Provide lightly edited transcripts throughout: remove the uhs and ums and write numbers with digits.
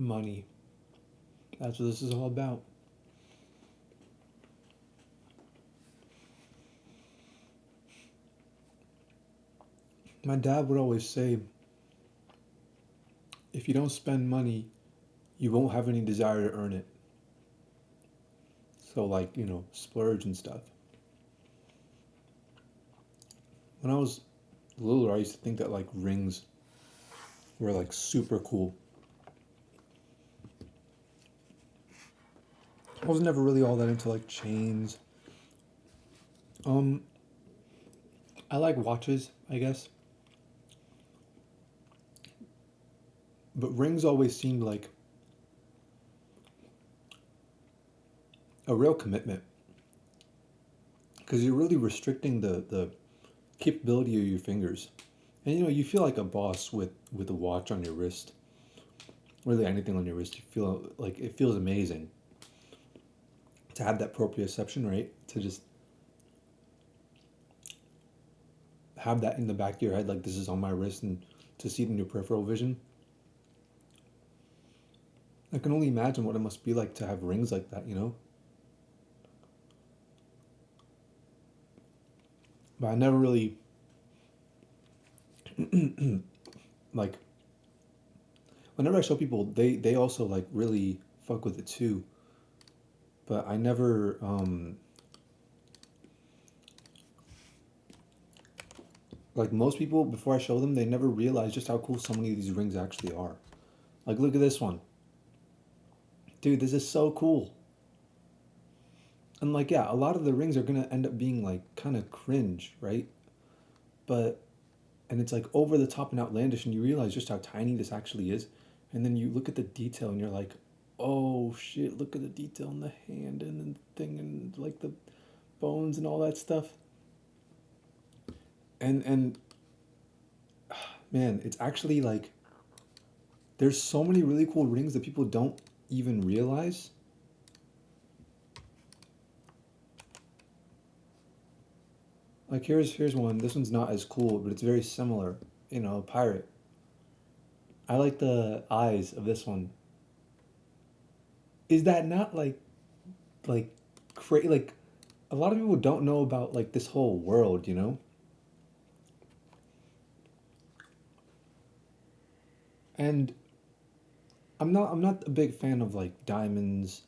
Money. That's what this is all about. My dad would always say, if you don't spend money, you won't have any desire to earn it. So, like, splurge and stuff. When I was littler, I used to think that, like, rings were, like, super cool. I was never really all that into, like, chains. Um, I like watches, I guess. But rings always seemed like a real commitment because you're really restricting the capability of your fingers. And you feel like a boss with a watch on your wrist. Really anything on your wrist, you feel like it feels amazing to have that proprioception, right? To just have that in the back of your head, like this is on my wrist, and to see it in your peripheral vision. I can only imagine what it must be like to have rings like that. But I never really like whenever I show people, they also like really fuck with it too. But I never like most people before I show them, they never realize just how cool so many of these rings actually are. Like look at this one. Dude, this is so cool. And like yeah, a lot of the rings are gonna end up being like kind of cringe, right? But and it's like over the top and outlandish, and you realize just how tiny this actually is, and then you look at the detail and you're like, oh shit, look at the detail in the hand and the thing and like the bones and all that stuff. And man, it's actually like there's so many really cool rings that people don't even realize. Like here's one. This one's not as cool, but it's very similar. Pirate. I like the eyes of this one. Is that not like like a lot of people don't know about like this whole world. And I'm not a big fan of like diamonds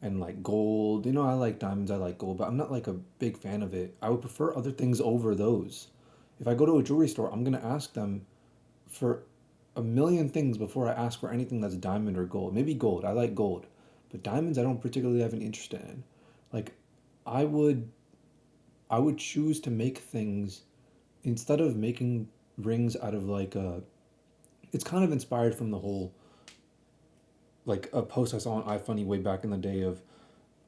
and like gold. I like diamonds, I like gold, but I'm not like a big fan of it. I would prefer other things over those. If I go to a jewelry store, I'm gonna ask them for a million things before I ask for anything that's diamond or gold. Maybe gold. I like gold. But diamonds I don't particularly have an interest in. Like I would I would choose to make things instead of making rings out of like a it's kind of inspired from the whole like a post I saw on iFunny way back in the day of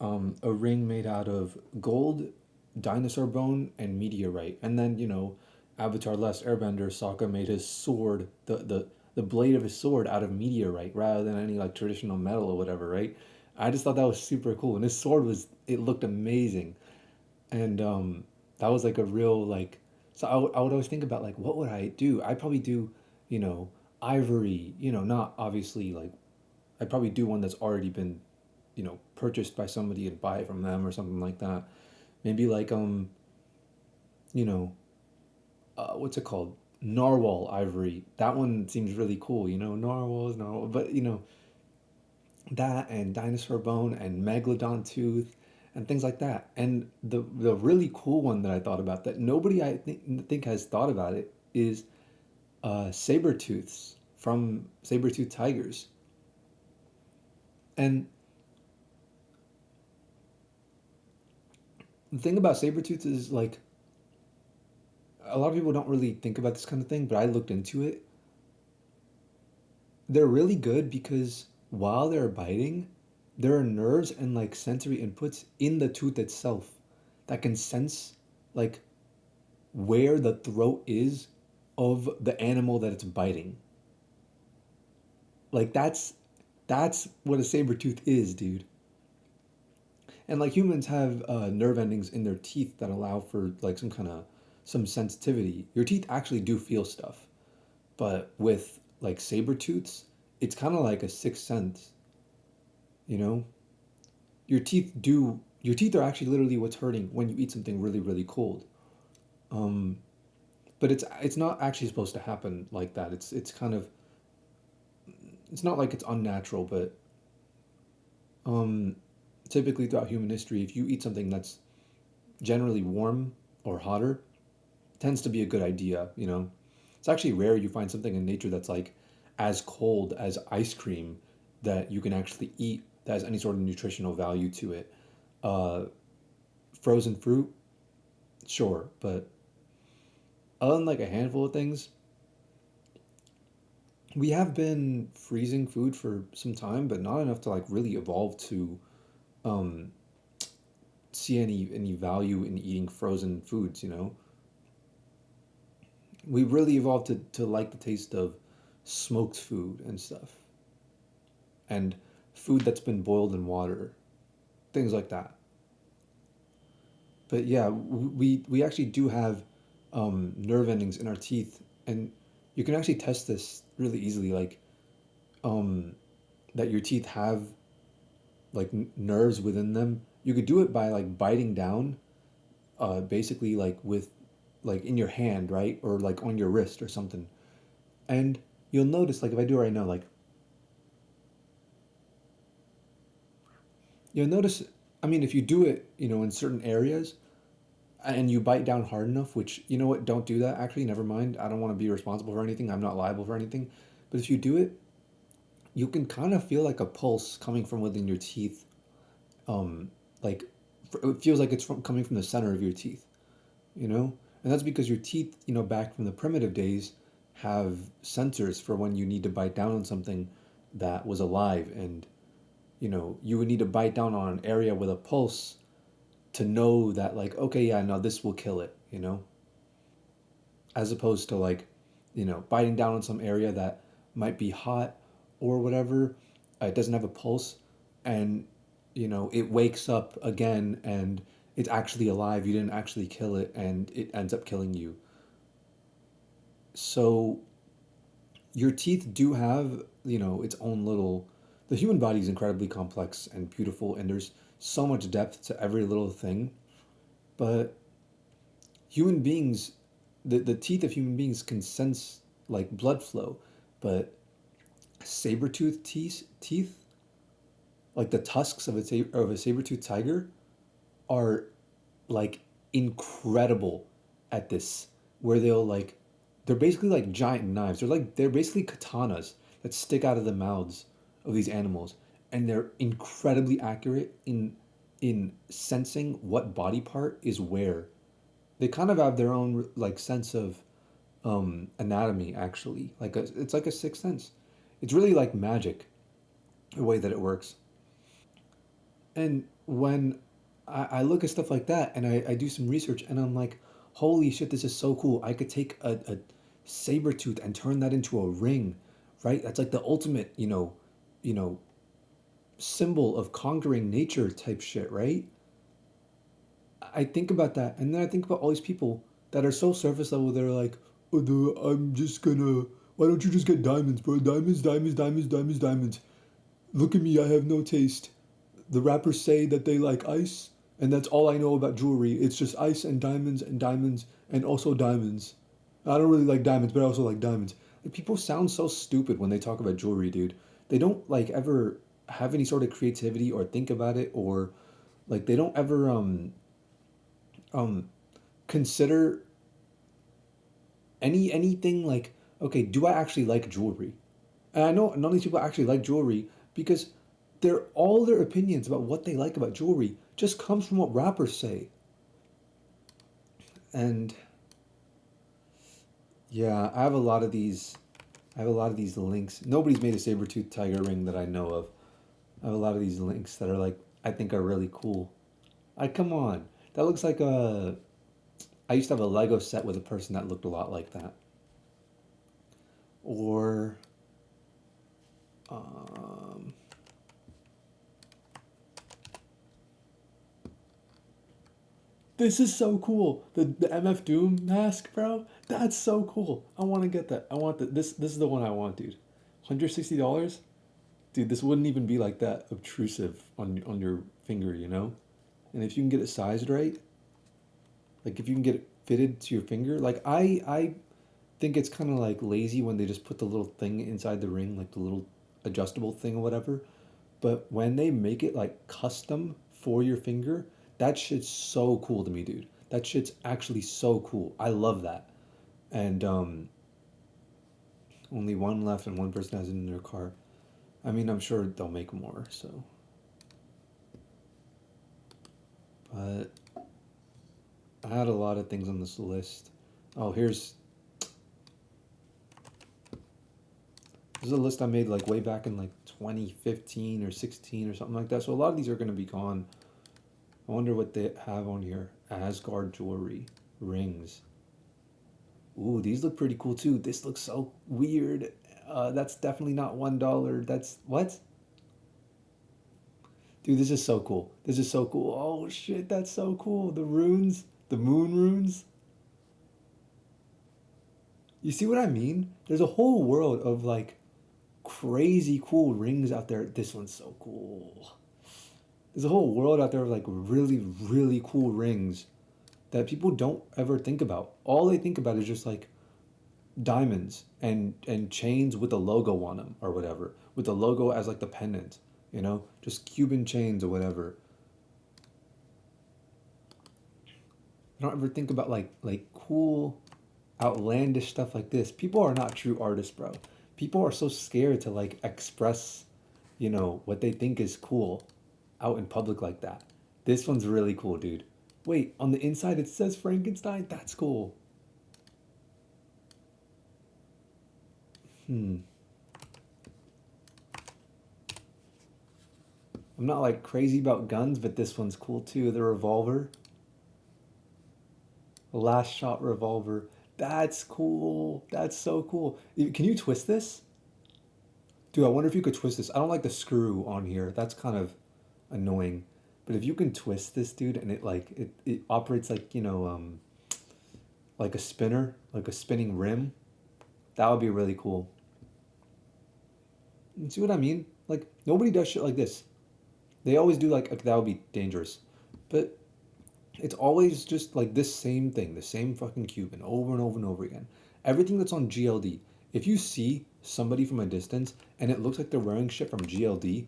a ring made out of gold, dinosaur bone, and meteorite. And then, Avatar Last Airbender, Sokka made his sword, the blade of his sword out of meteorite rather than any like traditional metal or whatever, right? I just thought that was super cool. And his sword it looked amazing. And that was like a real, like, so I would always think about like, what would I do? I'd probably do, you know, ivory, not obviously like I'd probably do one that's already been, purchased by somebody and buy it from them or something like that. Maybe like you know, what's it called? Narwhal ivory. That one seems really cool. Narwhal is narwhal, but that and dinosaur bone and megalodon tooth and things like that. And the really cool one that I thought about that nobody I think has thought about it is saber tooths from saber tooth tigers. And the thing about saber tooth is like a lot of people don't really think about this kind of thing, but I looked into it. They're really good because while they're biting, there are nerves and like sensory inputs in the tooth itself that can sense like where the throat is of the animal that it's biting. Like that's what a saber tooth is, dude. And like humans have nerve endings in their teeth that allow for like some sensitivity. Your teeth actually do feel stuff. But with like saber tooths, it's kind of like a sixth sense, you know? Your teeth are actually literally what's hurting when you eat something really, really cold. Um, but it's not actually supposed to happen like that. It's kind of it's not like it's unnatural, but um, typically throughout human history, if you eat something that's generally warm or hotter, it tends to be a good idea. It's actually rare you find something in nature that's like as cold as ice cream that you can actually eat that has any sort of nutritional value to it. Uh, Frozen fruit, sure, but other than like a handful of things, we have been freezing food for some time, but not enough to like really evolve to um, see any value in eating frozen foods. We really evolved to like the taste of smoked food and stuff, and food that's been boiled in water, things like that. But yeah, we actually do have nerve endings in our teeth, and you can actually test this really easily, like um, that your teeth have like nerves within them. You could do it by like biting down, basically like with like in your hand, right, or like on your wrist or something, and you'll notice like if I do it right now, like you'll notice. I mean, if you do it, in certain areas, and you bite down hard enough, which you know what, don't do that. Actually, never mind. I don't want to be responsible for anything. I'm not liable for anything. But if you do it, you can kind of feel like a pulse coming from within your teeth. Um, like it feels like it's coming from the center of your teeth. you know? And that's because your teeth, back from the primitive days, have sensors for when you need to bite down on something that was alive. And, you would need to bite down on an area with a pulse to know that, like, okay, yeah, no, this will kill it. As opposed to, like, biting down on some area that might be hot or whatever, it doesn't have a pulse, and, it wakes up again and it's actually alive. You didn't actually kill it and it ends up killing you. So your teeth do have, its own little. The human body is incredibly complex and beautiful, and there's so much depth to every little thing. But human beings, the teeth of human beings can sense like blood flow, but saber-toothed teeth, like the tusks of a saber-toothed tiger, are like incredible at this, where they're basically like giant knives. They're basically katanas that stick out of the mouths of these animals, and they're incredibly accurate in sensing what body part is where. They kind of have their own like sense of anatomy, actually. It's like a sixth sense. It's really like magic, the way that it works. And when I look at stuff like that and I do some research and I'm like, holy shit, this is so cool. I could take a saber tooth and turn that into a ring, right? That's like the ultimate, you know, symbol of conquering nature type shit, right? I think about that, and then I think about all these people that are so surface level. They're like, oh, I'm just gonna. Why don't you just get diamonds, bro? Diamonds, diamonds, diamonds, diamonds, diamonds. Look at me, I have no taste. The rappers say that they like ice, and that's all I know about jewelry. It's just ice and diamonds and also diamonds. I don't really like diamonds, but I also like diamonds. Like, people sound so stupid when they talk about jewelry, dude. They don't like ever have any sort of creativity or think about it, or like they don't ever um consider anything like, okay, do I actually like jewelry? And I know none of these people actually like jewelry because all their opinions about what they like about jewelry just comes from what rappers say. And yeah, I have a lot of these links. Nobody's made a saber-tooth tiger ring that I know of. I have a lot of these links that are like I think are really cool. Like, come on. That looks like a I used to have a Lego set with a person that looked a lot like that. Or um this is so cool. The MF Doom mask, bro. That's so cool. I want to get that. I want that. This is the one I want, dude. $160? Dude, this wouldn't even be like that obtrusive on your finger, you know? And if you can get it sized right, like if you can get it fitted to your finger, like I think it's kind of like lazy when they just put the little thing inside the ring, like the little adjustable thing or whatever. But when they make it like custom for your finger, that shit's so cool to me, dude. That shit's actually so cool. I love that. And only one left and one person has it in their car. I mean, I'm sure they'll make more, so. But I had a lot of things on this list. Oh, this is a list I made like way back in like 2015 or 16 or something like that. So a lot of these are going to be gone. I wonder what they have on here. Asgard jewelry, rings. Ooh, these look pretty cool too. This looks so weird. That's definitely not $1. That's what? Dude, this is so cool. This is so cool. Oh shit, that's so cool. The runes, the moon runes. You see what I mean? There's a whole world of like crazy cool rings out there. This one's so cool. There's a whole world out there of like really, really cool rings that people don't ever think about. All they think about is just like diamonds and chains with a logo on them or whatever, with the logo as like the pendant, you know, just Cuban chains or whatever. I don't ever think about like cool, outlandish stuff like this. People are not true artists, bro. People are so scared to like express, what they think is cool out in public like that. This one's really cool, dude. Wait, on the inside it says Frankenstein? That's cool. Hmm. I'm not like crazy about guns, but this one's cool too. The revolver. The last shot revolver. That's cool. That's so cool. Can you twist this? Dude, I wonder if you could twist this. I don't like the screw on here. That's kind of annoying. But if you can twist this, dude, and it operates like, like a spinner, like a spinning rim, that would be really cool. You see what I mean? Like nobody does shit like this. They always do like that would be dangerous. But it's always just like this same thing, the same fucking Cuban over and over and over again. Everything that's on GLD. If you see somebody from a distance and it looks like they're wearing shit from GLD,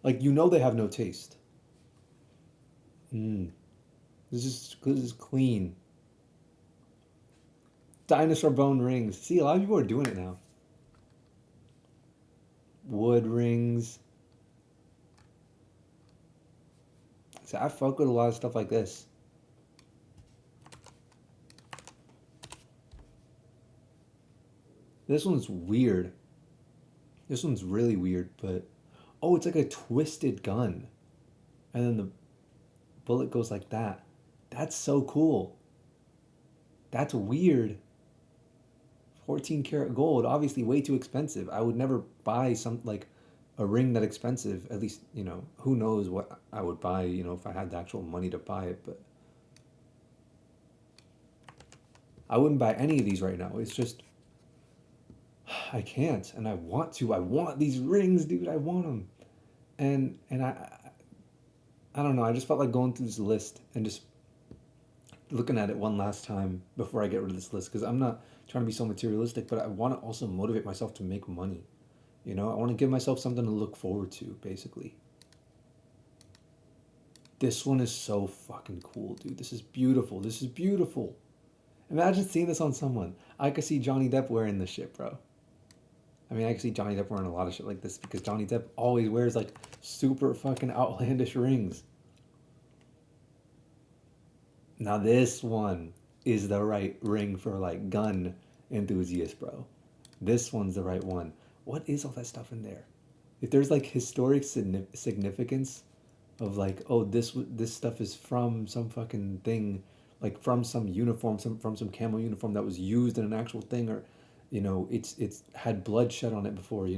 like you know they have no taste. Mm, this is clean. Dinosaur bone rings. See, a lot of people are doing it now. Wood rings. See, I fuck with a lot of stuff like this. This one's weird. This one's really weird, but oh, it's like a twisted gun. And then the bullet goes like that. That's so cool. That's weird. 14 karat gold, obviously way too expensive. I would never buy some like a ring that expensive. At least, who knows what I would buy, if I had the actual money to buy it, but I wouldn't buy any of these right now. It's just I can't and I want to. I want these rings, dude. I want them. And I don't know. I just felt like going through this list and just looking at it one last time before I get rid of this list because I'm not trying to be so materialistic, but I want to also motivate myself to make money. I want to give myself something to look forward to, basically. This one is so fucking cool, dude. This is beautiful. This is beautiful. Imagine seeing this on someone. I could see Johnny Depp wearing this shit, bro. I mean, I could see Johnny Depp wearing a lot of shit like this because Johnny Depp always wears like super fucking outlandish rings. Now this one is the right ring for like gun enthusiasts, bro. This one's the right one. What is all that stuff in there? If there's like historic significance of like, oh, this stuff is from some fucking thing, like from some uniform, from some camo uniform that was used in an actual thing, or it's had bloodshed on it before,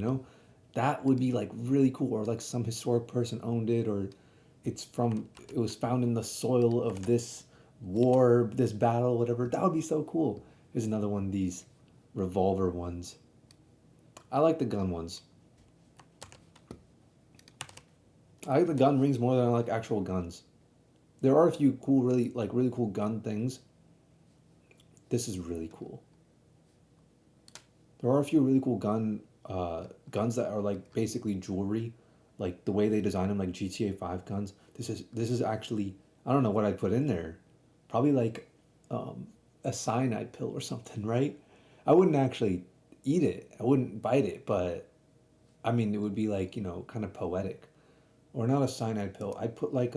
that would be like really cool, or like some historic person owned it, or it was found in the soil of this war, this battle, whatever. That would be so cool. Here's another one of these revolver ones. I like the gun ones. I like the gun rings more than I like actual guns. There are a few cool, really cool gun things. This is really cool. There are a few really cool guns that are like basically jewelry, like the way they design them, like GTA 5 guns. This is actually, I don't know what I'd put in there. Probably like um, a cyanide pill or something, right? I wouldn't actually eat it. I wouldn't bite it, but I mean, it would be like, kind of poetic. Or not a cyanide pill. I'd put like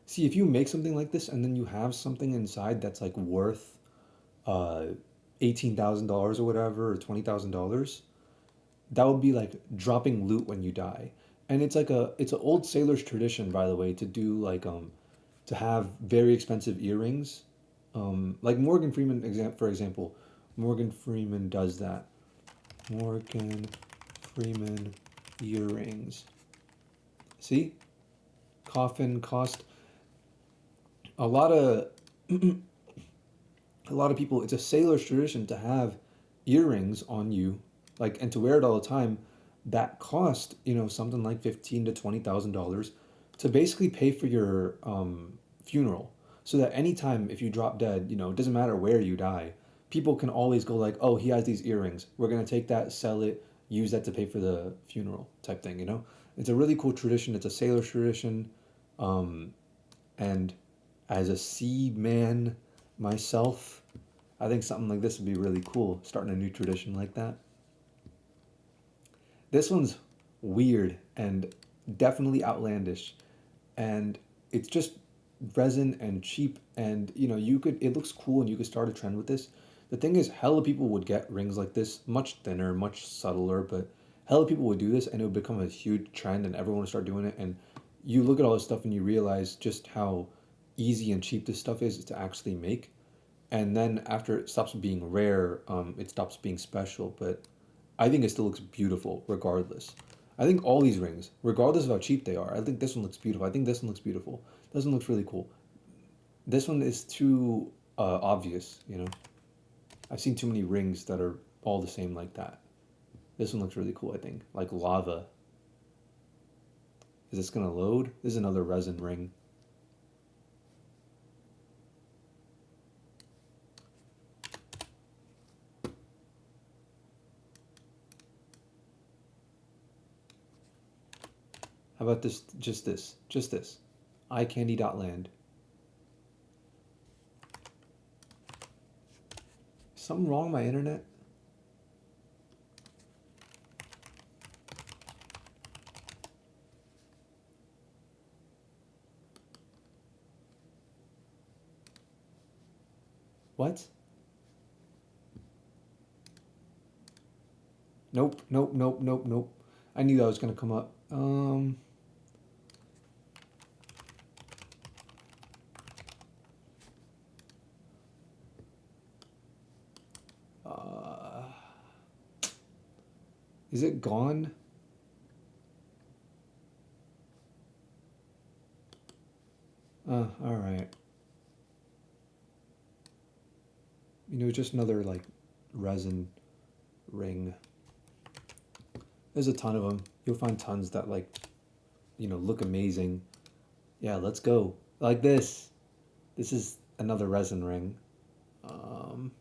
see, if you make something like this and then you have something inside that's like worth uh $18,000 or whatever, or $20,000, that would be like dropping loot when you die. And it's an old sailor's tradition, by the way, to do like to have very expensive earrings. Like Morgan Freeman, for example, Morgan Freeman does that. Morgan Freeman earrings. See? Coffin cost a lot of a lot of people. It's a sailor's tradition to have earrings on you, like, and to wear it all the time. That cost something like $15,000 to $20,000 to basically pay for your funeral, so that anytime if you drop dead, it doesn't matter where you die, people can always go like, oh, he has these earrings, we're gonna take that, sell it, use that to pay for the funeral type thing. It's a really cool tradition. It's a sailor's tradition. And as a seaman myself, I think something like this would be really cool, starting a new tradition like that. This one's weird and definitely outlandish, and it's just resin and cheap, and it looks cool and you could start a trend with this. The thing is, hella people would get rings like this, much thinner, much subtler, but hella people would do this and it would become a huge trend and everyone would start doing it. And you look at all this stuff and you realize just how easy and cheap this stuff is to actually make. And then after it stops being rare, it stops being special. But I think it still looks beautiful regardless. I think all these rings, regardless of how cheap they are, I think this one looks beautiful. I think this one looks beautiful. This one looks really cool. This one is too obvious. I've seen too many rings that are all the same like that. This one looks really cool, I think. Like lava. Is this gonna load? This is another resin ring. How about this? Just this. Just this. iCandy.land. Something wrong with my internet? What? Nope, nope, nope, nope, nope. I knew that was gonna come up. Uh, is it gone? All right. Just another like resin ring. There's a ton of them. You'll find tons that look amazing. Yeah, let's go. Like this. This is another resin ring. Um,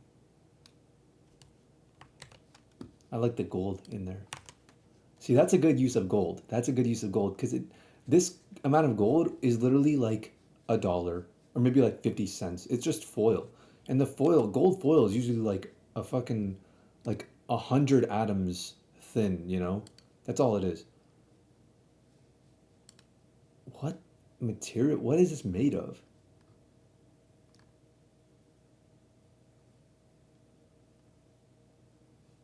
I like the gold in there. See, that's a good use of gold. That's a good use of gold because this amount of gold is literally like $1 or maybe like 50 cents. It's just foil. And the gold foil is usually like a fucking like 100 atoms thin. That's all it is. What material? What is this made of?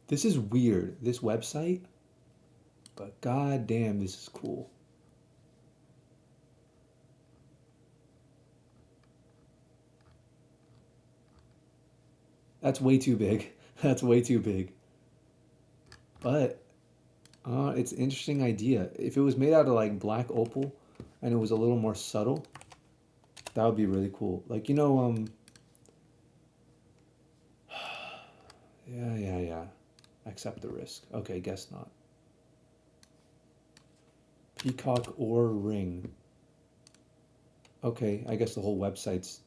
This is weird, this website, but god damn, this is cool. That's way too big. That's way too big. But it's an interesting idea. If it was made out of like black opal and it was a little more subtle, that would be really cool. Like, yeah, yeah, yeah. Accept the risk. Okay, guess not. Peacock or ring. Okay, I guess the whole website's.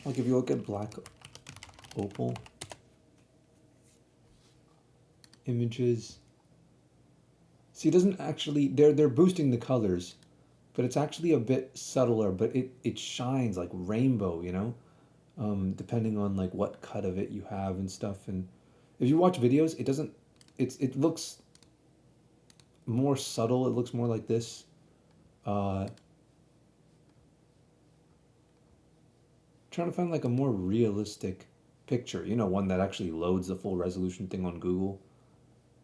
Like if you look at black opal images, see, it doesn't actually. They're boosting the colors, but it's actually a bit subtler. But it shines like rainbow, you know. Depending on like what cut of it you have and stuff. And if you watch videos, it doesn't. It looks more subtle. It looks more like this. Uh, Trying to find like a more realistic picture. You know, one that actually loads the full resolution thing on Google.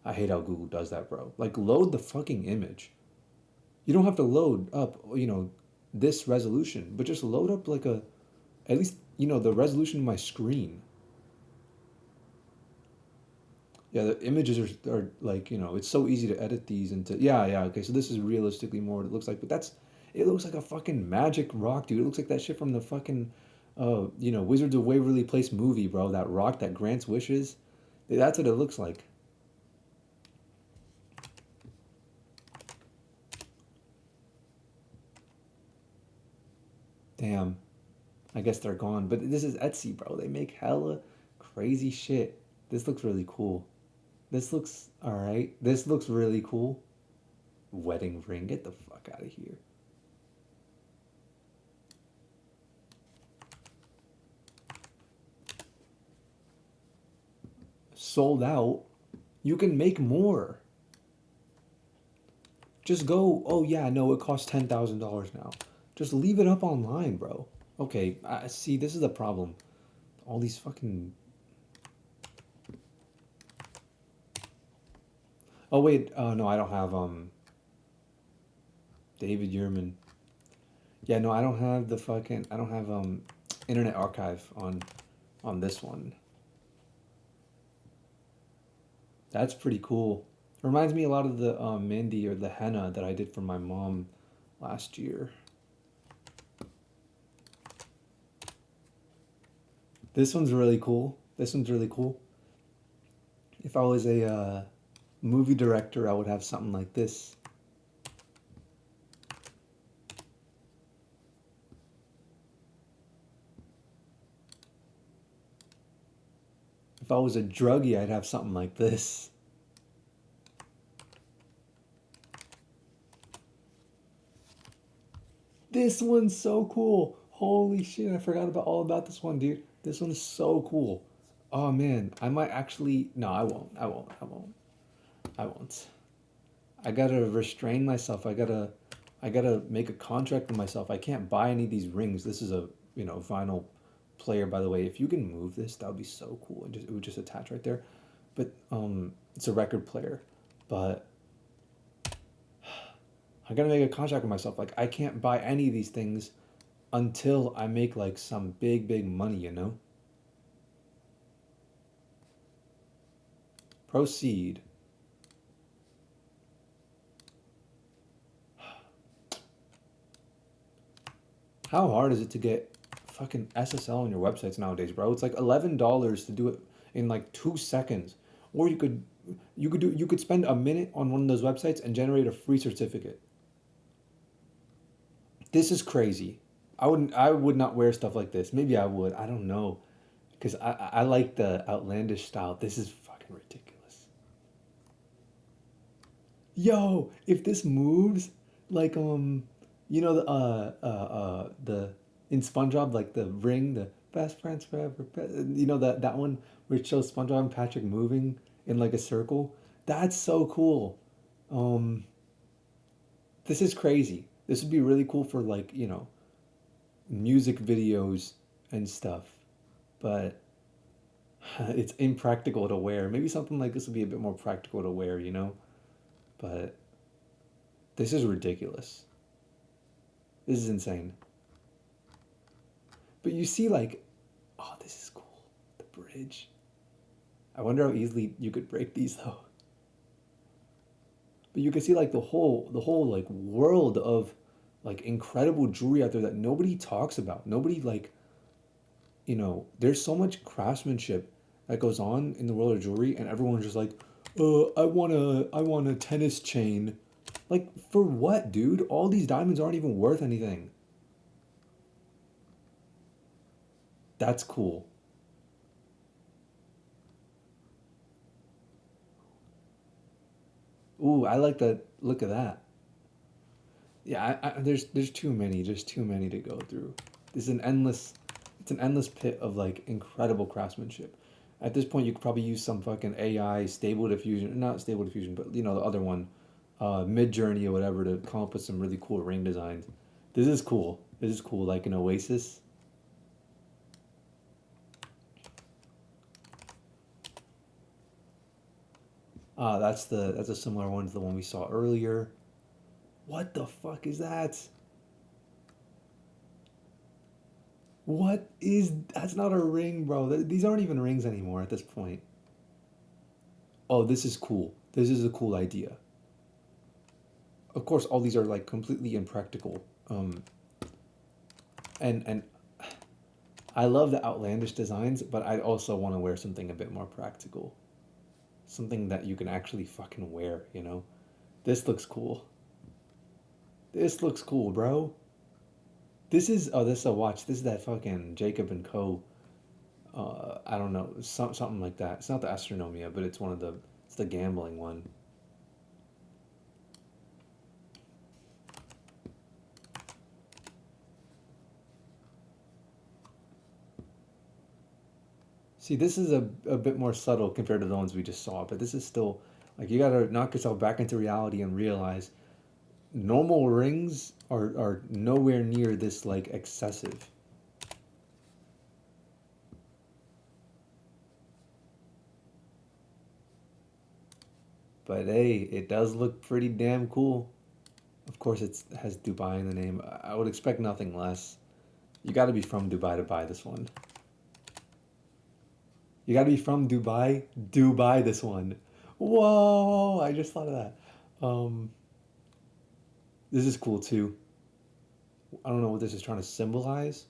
I hate how Google does that, bro. Like, load the fucking image. You don't have to load up, this resolution, but just load up like at least, the resolution of my screen. Yeah, the images are like, it's so easy to edit these into, yeah, okay, so this is realistically more what it looks like, but it looks like a fucking magic rock, dude. It looks like that shit from the fucking, Wizards of Waverly Place movie, bro. That rock that grants wishes. That's what it looks like. Damn. I guess they're gone. But this is Etsy, bro. They make hella crazy shit. This looks really cool. This looks alright. This looks really cool. Wedding ring. Get the fuck out of here. Sold out. You can make more. Just go, oh yeah, no, it costs $10,000 now. Just leave it up online, bro. Okay, I see, this is the problem. All these fucking. Oh wait, no, I don't have David Yurman. Yeah, no, I don't have I don't have Internet Archive on this one. That's pretty cool. Reminds me a lot of the Mandy or the henna that I did for my mom last year. This one's really cool. This one's really cool. If I was a movie director, I would have something like this. If I was a druggie, I'd have something like this. This one's so cool. Holy shit, I forgot all about this one, dude. This one's so cool. Oh man, I might actually. No, I won't. I won't. I won't. I won't. I gotta restrain myself. I gotta make a contract with myself. I can't buy any of these rings. This is a, vinyl player, by the way. If you can move this, that would be so cool. It would just attach right there. But it's a record player. But I gotta make a contract with myself. Like, I can't buy any of these things until I make like some big, big money, you know? Proceed. How hard is it to get fucking SSL on your websites nowadays, bro? It's like $11 to do it in like 2 seconds. Or you could spend a minute on one of those websites and generate a free certificate. This is crazy. I would not wear stuff like this. Maybe I would. I don't know. Because I like the outlandish style. This is fucking ridiculous. Yo, if this moves, like the the in SpongeBob, like the ring, the best friends forever. That one where it shows SpongeBob and Patrick moving in like a circle. That's so cool. Um, this is crazy. This would be really cool for like music videos and stuff, but it's impractical to wear. Maybe something like this would be a bit more practical to wear, But this is ridiculous. This is insane. But you see, like, oh, this is cool. The bridge. I wonder how easily you could break these though. But you can see like the whole like world of like incredible jewelry out there that nobody talks about. Nobody like, there's so much craftsmanship that goes on in the world of jewelry, and everyone's just like, I want a tennis chain. Like, for what, dude? All these diamonds aren't even worth anything. That's cool. Ooh, I like the look of that. Yeah, there's too many. There's too many to go through. This is an endless. It's an endless pit of like incredible craftsmanship. At this point, you could probably use some fucking AI stable diffusion, not stable diffusion, but you know the other one, Mid Journey or whatever, to come up with some really cool ring designs. This is cool. This is cool. Like an oasis. That's a similar one to the one we saw earlier. What the fuck is that? What is that's not a ring, bro. These aren't even rings anymore at this point. Oh, this is cool. This is a cool idea. Of course, all these are like completely impractical. And I love the outlandish designs, but I also want to wear something a bit more practical. Something that you can actually fucking wear, you know? This looks cool. This looks cool, bro. This is a watch. This is that fucking Jacob and Co. I don't know, something like that. It's not the Astronomia, but it's one of the it's the gambling one. See, this is a bit more subtle compared to the ones we just saw, but this is still like you gotta knock yourself back into reality and realize normal rings are nowhere near this like excessive. But hey, it does look pretty damn cool. Of course, it has Dubai in the name. I would expect nothing less. You got to be from Dubai to buy this one. You got to be from Dubai, Dubai this one. Whoa! I just thought of that. Um, this is cool too. I don't know what this is trying to symbolize.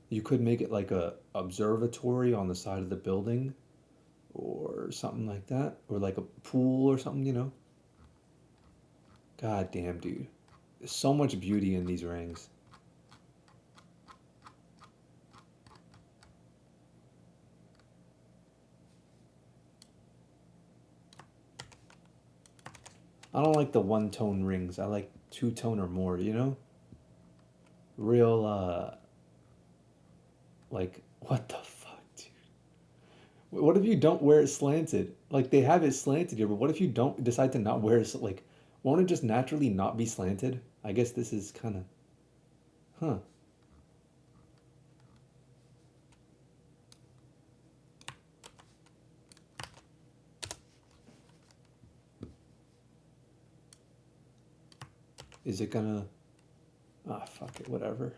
You could make it like a observatory on the side of the building, or something like that, or like a pool or something. You know. God damn, dude. There's so much beauty in these rings. I don't like the one tone rings. I like two tone or more. You know. Real like what the fuck, dude? What if you don't wear it slanted? Like they have it slanted here, but what if you don't decide to not wear it? Like, won't it just naturally not be slanted? I guess this is kind of, huh? Is it gonna? Ah, fuck it, whatever.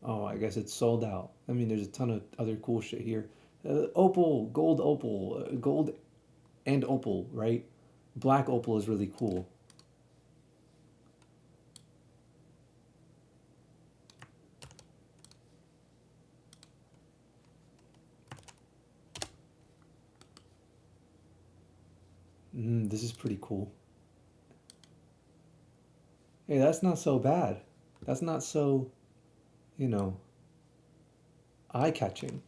Oh, I guess it's sold out. I mean, there's a ton of other cool shit here. Opal, gold and opal, right? Black opal is really cool. This is pretty cool. Hey, that's not so bad. That's not so, you know, eye catching.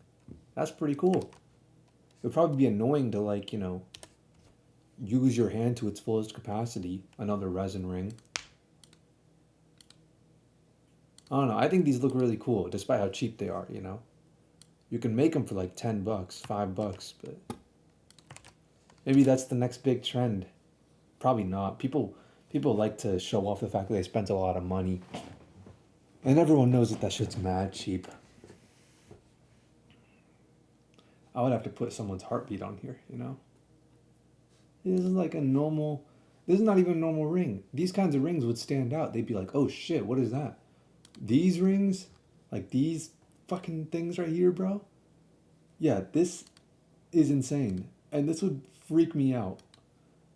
That's pretty cool. It would probably be annoying to like, use your hand to its fullest capacity. Another resin ring. I don't know. I think these look really cool, despite how cheap they are. You know, you can make them for like $10, $5, but maybe that's the next big trend. Probably not. People like to show off the fact that they spent a lot of money, and everyone knows that that shit's mad cheap. I would have to put someone's heartbeat on here. You know, this is like a normal. This is not even a normal ring. These kinds of rings would stand out. They'd be like, "Oh shit, what is that?" These rings, like these fucking things right here, bro. Yeah, this is insane. And this would freak me out.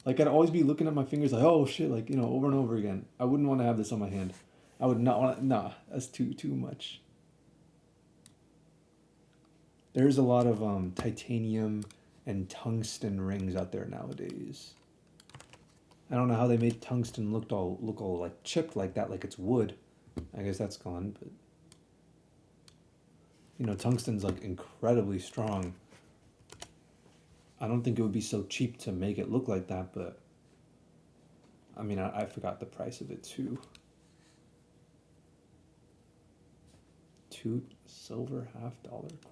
Like I'd always be looking at my fingers like, oh shit, like, over and over again. I wouldn't want to have this on my hand. I would not want to, nah, that's too much. There's a lot of titanium and tungsten rings out there nowadays. I don't know how they made tungsten look all like chipped like that, like it's wood. I guess that's gone, but tungsten's like incredibly strong. I don't think it would be so cheap to make it look like that, but I mean, I forgot the price of it too. Two silver $half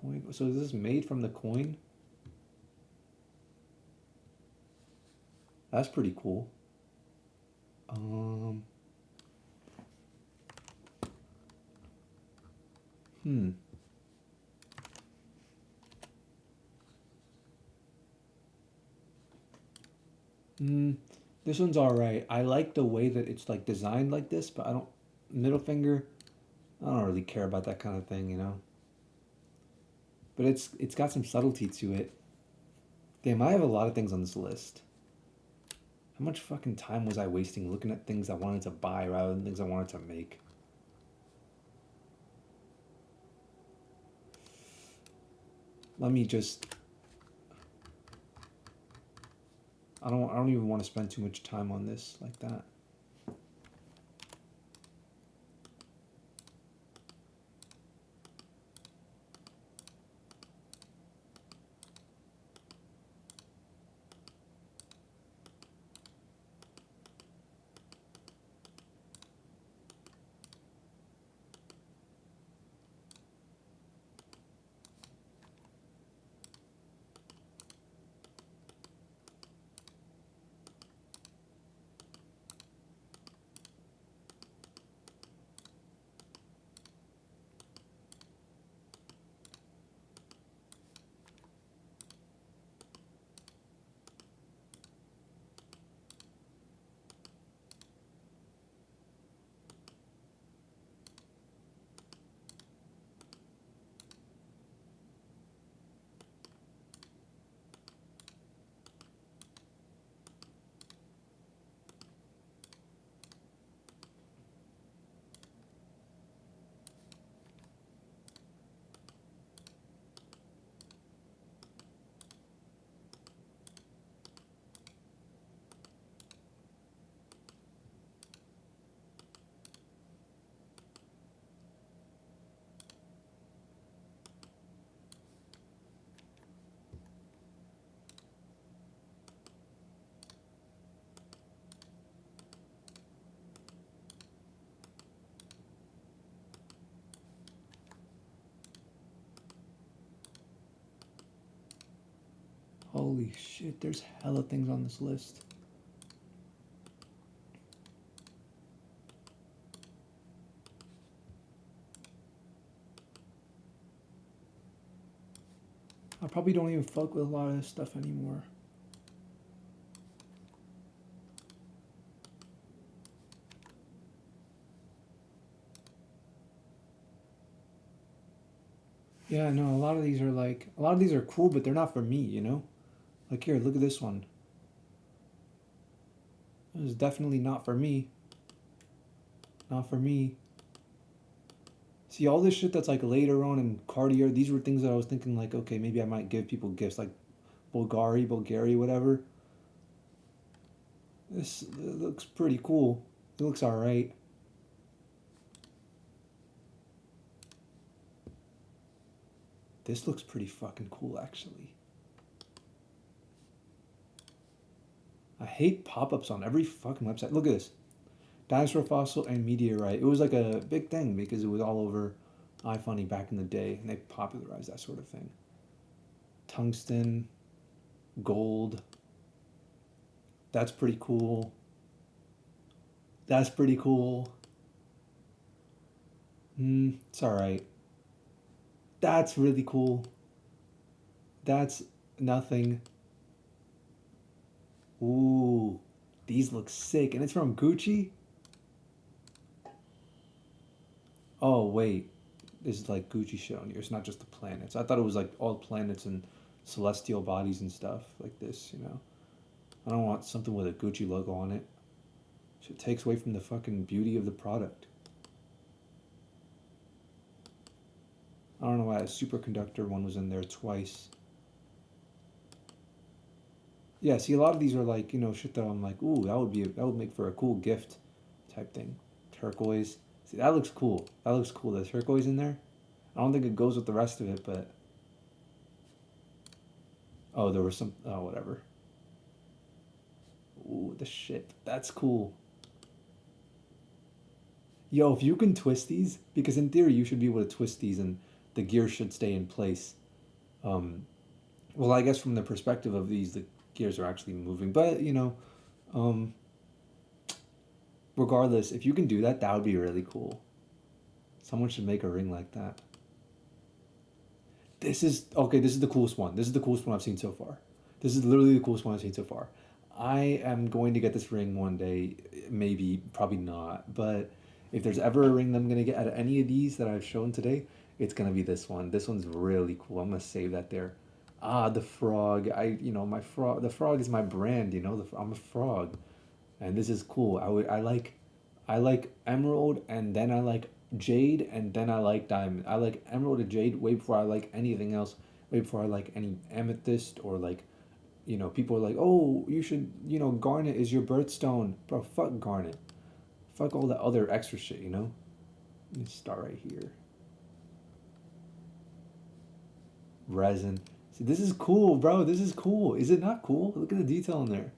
coin. So is this made from the coin? That's pretty cool. Um, hmm. Hmm. This one's all right. I like the way that it's like designed like this, but I don't middle finger. I don't really care about that kind of thing. But it's got some subtlety to it. Damn, I have a lot of things on this list. How much fucking time was I wasting looking at things I wanted to buy rather than things I wanted to make? Let me just. I don't even want to spend too much time on this like that. Holy shit, there's hella things on this list. I probably don't even fuck with a lot of this stuff anymore. Yeah, no, a lot of these are cool, but they're not for me. Like here, look at this one. This is definitely not for me. Not for me. See, all this shit that's like later on in Cartier, these were things that I was thinking like, okay, maybe I might give people gifts like Bulgari, whatever. This it looks pretty cool. It looks alright. This looks pretty fucking cool, actually. I hate pop ups on every fucking website. Look at this dinosaur fossil and meteorite. It was like a big thing because it was all over iFunny back in the day, and they popularized that sort of thing. Tungsten, gold. That's pretty cool. That's pretty cool. It's alright. That's really cool. That's nothing. Ooh, these look sick. And it's from Gucci? Oh, wait. This is like Gucci showing you. It's not just the planets. I thought it was like all planets and celestial bodies and stuff like this. I don't want something with a Gucci logo on it. It takes away from the fucking beauty of the product. I don't know why a superconductor one was in there twice. Yeah, see, a lot of these are like, shit that I'm like, ooh, that would make for a cool gift type thing. Turquoise. See, that looks cool. That looks cool. The turquoise in there. I don't think it goes with the rest of it, but oh, there was some. Oh, whatever. Ooh, the shit. That's cool. Yo, if you can twist these, because in theory you should be able to twist these and the gears should stay in place. Um, well, I guess from the perspective of these, the gears are actually moving. But um, regardless, if you can do that, that would be really cool. Someone should make a ring like that. This is okay. This is the coolest one. This is the coolest one I've seen so far. This is literally the coolest one I've seen so far. I am going to get this ring one day. Maybe, probably not. But if there's ever a ring that I'm gonna get out of any of these that I've shown today, it's gonna be this one. This one's really cool. I'm gonna save that there. Ah, the frog. My frog. The frog is my brand. I'm a frog, and this is cool. I like emerald, and then I like jade, and then I like diamond. I like emerald and jade way before I like anything else. Way before I like any amethyst or like, people are like, oh, you should, garnet is your birthstone, bro. Fuck garnet. Fuck all that other extra shit. Let me start right here. Resin. See, this is cool, bro. This is cool. Is it not cool? Look at the detail in there.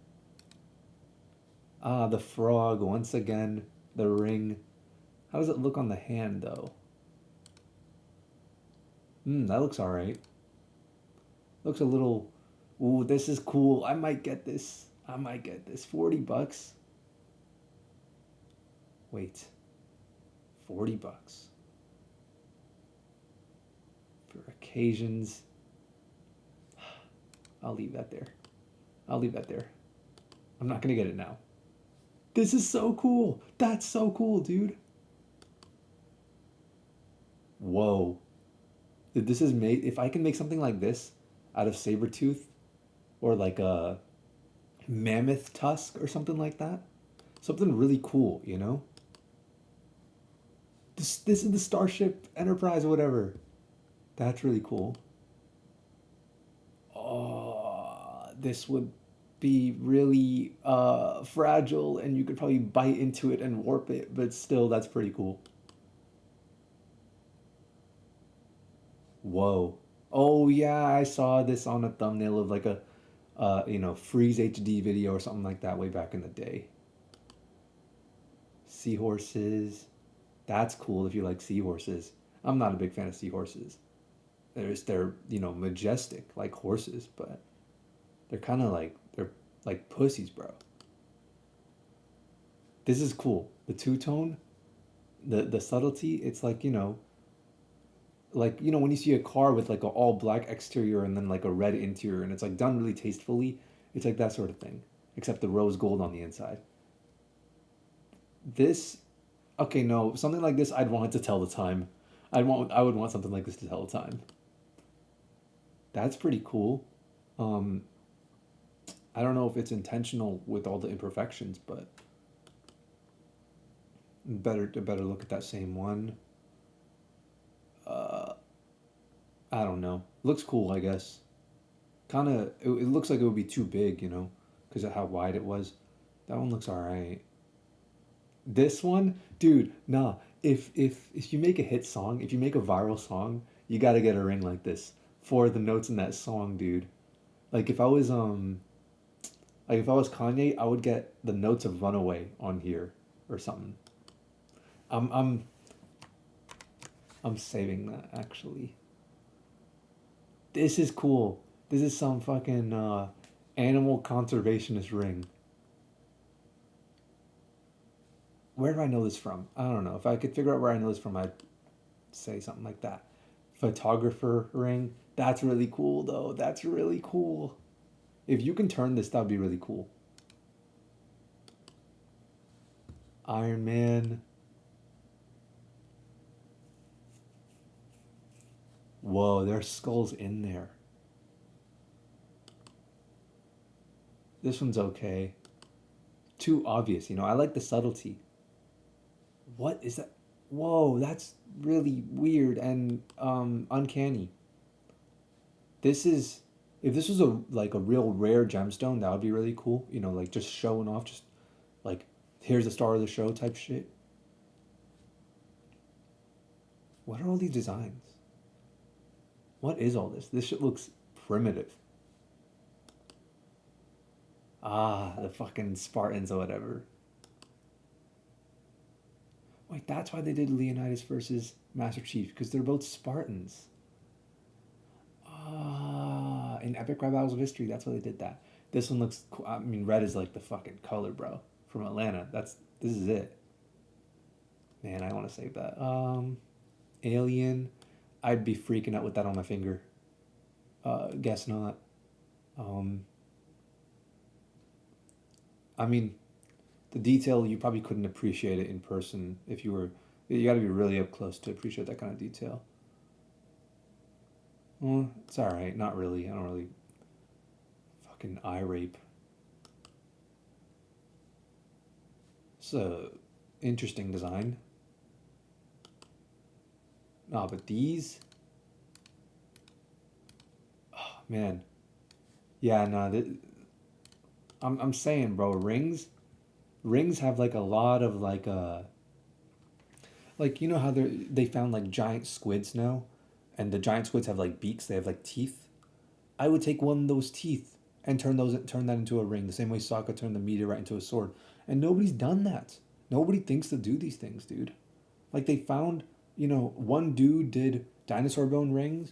Ah, the frog once again. The ring. How does it look on the hand though? That looks alright. Looks a little. Ooh, this is cool. I might get this. I might get this. $40. Wait. $40 for occasions. I'll leave that there. I'll leave that there. I'm not gonna get it now. This is so cool. That's so cool, dude. Whoa. This is made. If I can make something like this out of saber tooth or like a mammoth tusk or something like that, something really cool, This is the Starship Enterprise, or whatever. That's really cool. Oh, this would be really fragile, and you could probably bite into it and warp it, but still, that's pretty cool. Whoa. Oh yeah, I saw this on a thumbnail of like a Freeze HD video or something like that way back in the day. Seahorses. That's cool if you like seahorses. I'm not a big fan of seahorses. They're majestic like horses, but they're like pussies, bro. This is cool. The two tone, the subtlety. It's like when you see a car with like a all black exterior and then like a red interior, and it's like done really tastefully. It's like that sort of thing, except the rose gold on the inside. This, okay, no, something like this, I'd want it to tell the time. I would want something like this to tell the time. That's pretty cool. Um, I don't know if it's intentional with all the imperfections, but better look at that same one. Uh, I don't know. Looks cool, I guess. It looks like it would be too big, because of how wide it was. That one looks alright. This one, dude, nah. If you make a hit song, if you make a viral song, you gotta get a ring like this for the notes in that song, dude. Like if I was Kanye, I would get the notes of Runaway on here or something. I'm I'm I'm saving that actually. This is cool. This is some fucking animal conservationist ring. Where do I know this from? I don't know. If I could figure out where I know this from, I'd say something like that. Photographer ring. That's really cool, though. That's really cool. If you can turn this, that'd be really cool. Iron Man. Whoa, there's skulls in there. This one's okay. Too obvious, I like the subtlety. What is that? Whoa, that's really weird and uncanny. This is if this was a like a real rare gemstone, that would be really cool. You know, like just showing off, just like here's the star of the show type shit. What are all these designs? What is all this? This shit looks primitive. Ah, the fucking Spartans or whatever. Wait, that's why they did Leonidas versus Master Chief, because they're both Spartans. Ah, in Epic Rap Battles of History, that's why they did that. This one looks cool. I mean, red is like the fucking color, bro. From Atlanta. This is it. Man, I want to save that. Alien. I'd be freaking out with that on my finger. Guess not. Um, I mean, the detail you probably couldn't appreciate it in person if you were. You got to be really up close to appreciate that kind of detail. Well, it's all right. Not really. I don't really fucking eye rape. It's a interesting design. No, but these, man, yeah, no, I'm saying, bro, rings have like a lot of like you know how they found like giant squids now, and the giant squids have like beaks. They have like teeth. I would take one of those teeth and turn that into a ring, the same way Sokka turned the meteorite into a sword. And nobody's done that. Nobody thinks to do these things, dude. Like they found, one dude did dinosaur bone rings.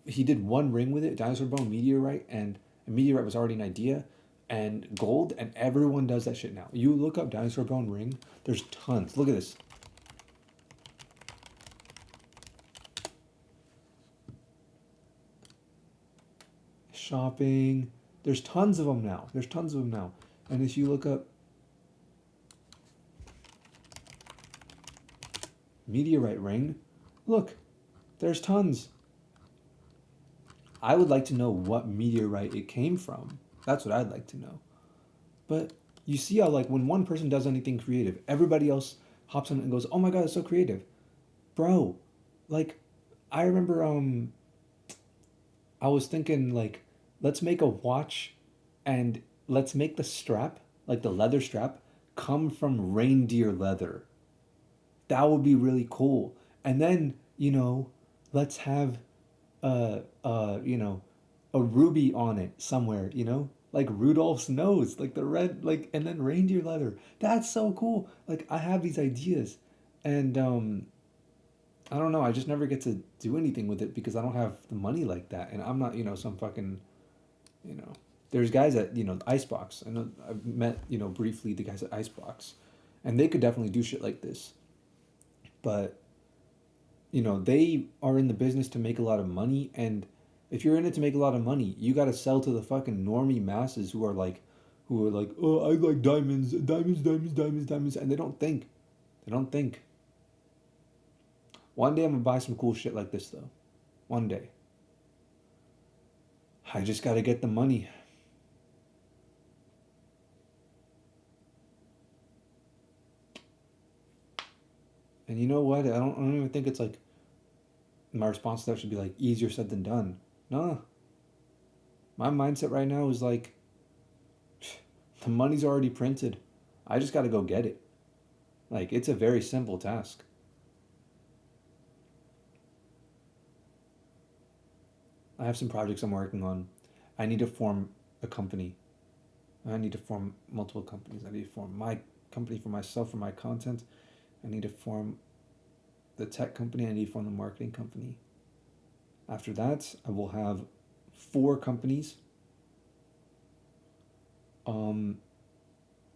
He did one ring with it, dinosaur bone, meteorite, and a meteorite was already an idea, and gold, and everyone does that shit now. You look up dinosaur bone ring, there's tons. Look at this. Shopping. There's tons of them now. There's tons of them now. And if you look up meteorite ring, look, there's tons. I would like to know what meteorite it came from. That's what I'd like to know. But you see how like when one person does anything creative, everybody else hops on it and goes, "Oh my god, it's so creative." Bro, like I remember I was thinking like let's make a watch and let's make the strap, like the leather strap, come from reindeer leather. That would be really cool. And then, let's have a ruby on it somewhere, like Rudolph's nose, like the red, like, and then reindeer leather. That's so cool. Like, I have these ideas, and I don't know. I just never get to do anything with it because I don't have the money like that, and I'm not, some fucking, you know. There's guys at Icebox. I know I've met briefly the guys at Icebox, and they could definitely do shit like this, but they are in the business to make a lot of money, and if you're in it to make a lot of money, you got to sell to the fucking normie masses who are like, oh, I like diamonds, diamonds, diamonds, diamonds, diamonds, and they don't think. One day I'm gonna buy some cool shit like this though. One day. I just got to get the money. And you know what? I don't even think it's like my response to that should be like easier said than done. No, my mindset right now is like the money's already printed. I just got to go get it. Like it's a very simple task. I have some projects I'm working on. I need to form a company. I need to form multiple companies. I need to form my company for myself for my content. I need to form the tech company. I need to form the marketing company. After that, I will have 4 companies. Um,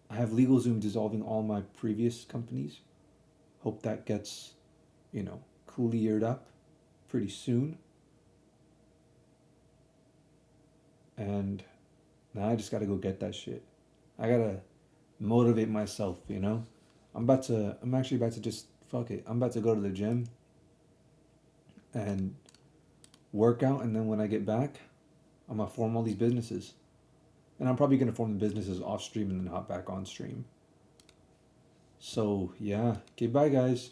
I have LegalZoom dissolving all my previous companies. Hope that gets, cleared up pretty soon. And now I just gotta go get that shit. I gotta motivate myself. I'm actually about to just, fuck it. I'm about to go to the gym and work out, and then when I get back, I'm gonna form all these businesses. And I'm probably gonna form the businesses off stream and then hop back on stream. So, yeah. Okay, bye, guys.